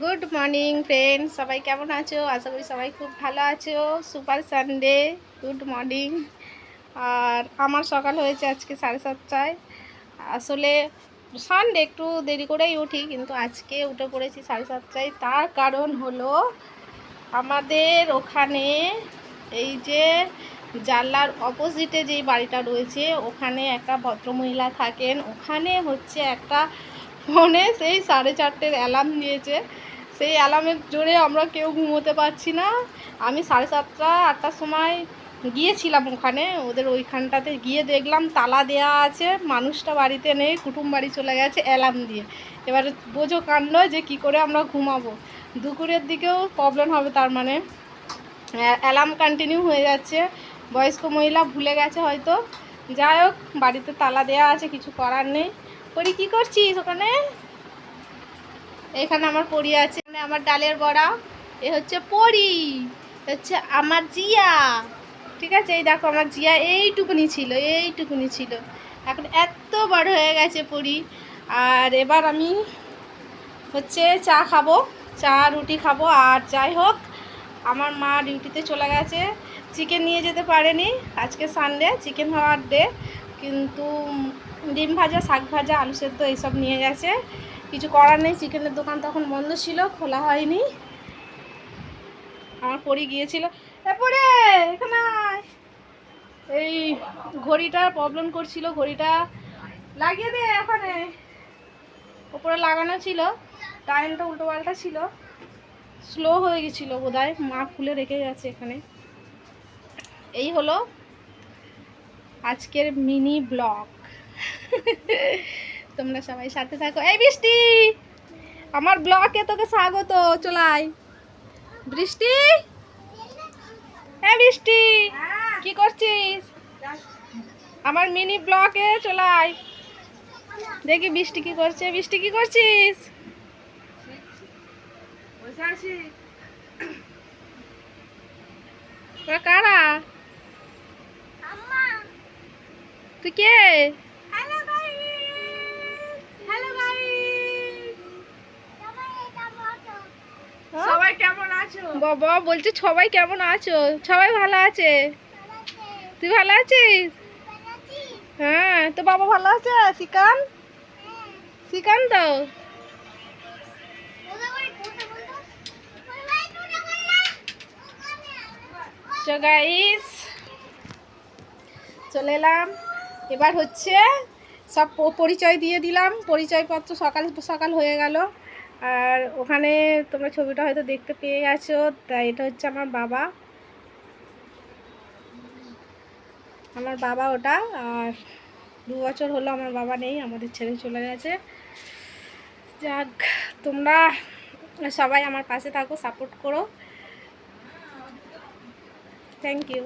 Good morning friends, সবাই কেমন আছো? আশা করি সবাই খুব ভালো আছো। Super Sunday, good morning. আর আমার সকাল হয়েছে আজকে 7:30টায়। আসলে সানডে একটু দেরি করেই উঠি, কিন্তু আজকে উঠে পড়েছি 7:30টায়। তার কারণ হলো আমাদের ওখানে এই যে জানলার অপোজিটে যেই বাড়িটা রয়েছে, ওখানে একটা ভদ্রমহিলা থাকেন। ওখানে হচ্ছে একটা ফোনে সেই 4:30টের অ্যালার্ম দিয়েছে। সেই অ্যালার্মের জোরে আমরা কেউ ঘুমোতে পারছি না। আমি 7:30 8টার সময় গিয়েছিলাম ওখানে, ওদের ওইখানটাতে গিয়ে দেখলাম তালা দেয়া আছে, মানুষটা বাড়িতে নেই, কুটুম বাড়ি চলে গেছে অ্যালার্ম দিয়ে। এবার বোঝো কাণ্ড যে কি করে আমরা ঘুমাবো। দুপুরের দিকেও প্রবলেম হবে, তার মানে অ্যালার্ম কন্টিনিউ হয়ে যাচ্ছে। বয়স্ক মহিলা ভুলে গেছে হয়তো। যাই হোক, বাড়িতে তালা দেওয়া আছে, কিছু করার নেই। পরি কী করছিস ওখানে? এখানে আমার পরি আছে, আমার ডালের বড়া। এ হচ্ছে পরি, হচ্ছে আমার জিয়া। ঠিক আছে, এই দেখো আমার জিয়া এইটুকুনি ছিল, এখন এত বড় হয়ে গেছে পরি। আর এবার আমি হচ্ছে চা খাবো, চা রুটি খাবো। আর যাই হোক, আমার মা ডিউটিতে চলে গেছে, চিকেন নিয়ে যেতে পারেনি। আজকে সানডে, চিকেন হওয়ার ডে, কিন্তু ডিম ভাজা, শাক ভাজা, আলু সেদ্ধ এইসব নিয়ে গেছে। কিছু করার নেই, চিকেনের দোকান তখন বন্ধ ছিল, খোলা হয়নি। আমার পরি গিয়েছিল। এরপরে এখানে এই ঘড়িটা প্রবলেম করছিল, ঘড়িটা লাগিয়ে দে। ওখানে ওপরে লাগানো ছিল, টাইমটা উল্টো পাল্টা ছিল, স্লো হয়ে গেছিলো বোধহয়, মা খুলে রেখে গেছে এখানে। এই হলো আজকের মিনি ব্লগ। তোমরা সবাই সাথে থাকো। এই বৃষ্টি, আমার ব্লগে তোকে স্বাগত। চলাই বৃষ্টি, এই বৃষ্টি, কি করছিস? আমার মিনি ব্লগে চলাই। দেখি বৃষ্টি কি করছে। বৃষ্টি কি করছিস? তোরা কারা? তুই কে? সবাই কেমন আছো? বাবা বলছে সবাই কেমন আছো? সবাই ভালো আছে। তুই ভালো আছিস? হ্যাঁ, তো বাবা ভালো আছে? শ্রীকান্ত, শ্রীকান্ত তো গাইস, চলে এলাম। এবার হচ্ছে সব পরিচয় দিয়ে দিলাম, পরিচয়পত্র সকাল সকাল হয়ে গেল। আর ওখানে তোমরা ছবিটা হয়তো দেখতে পেয়ে গেছো। তাই এটা হচ্ছে আমার বাবা, ওটা। আর 2 বছর হলো আমার বাবা নেই, আমাদের ছেড়ে চলে গেছে। যাক, তোমরা সবাই আমার পাশে থাকো, সাপোর্ট করো। Thank you.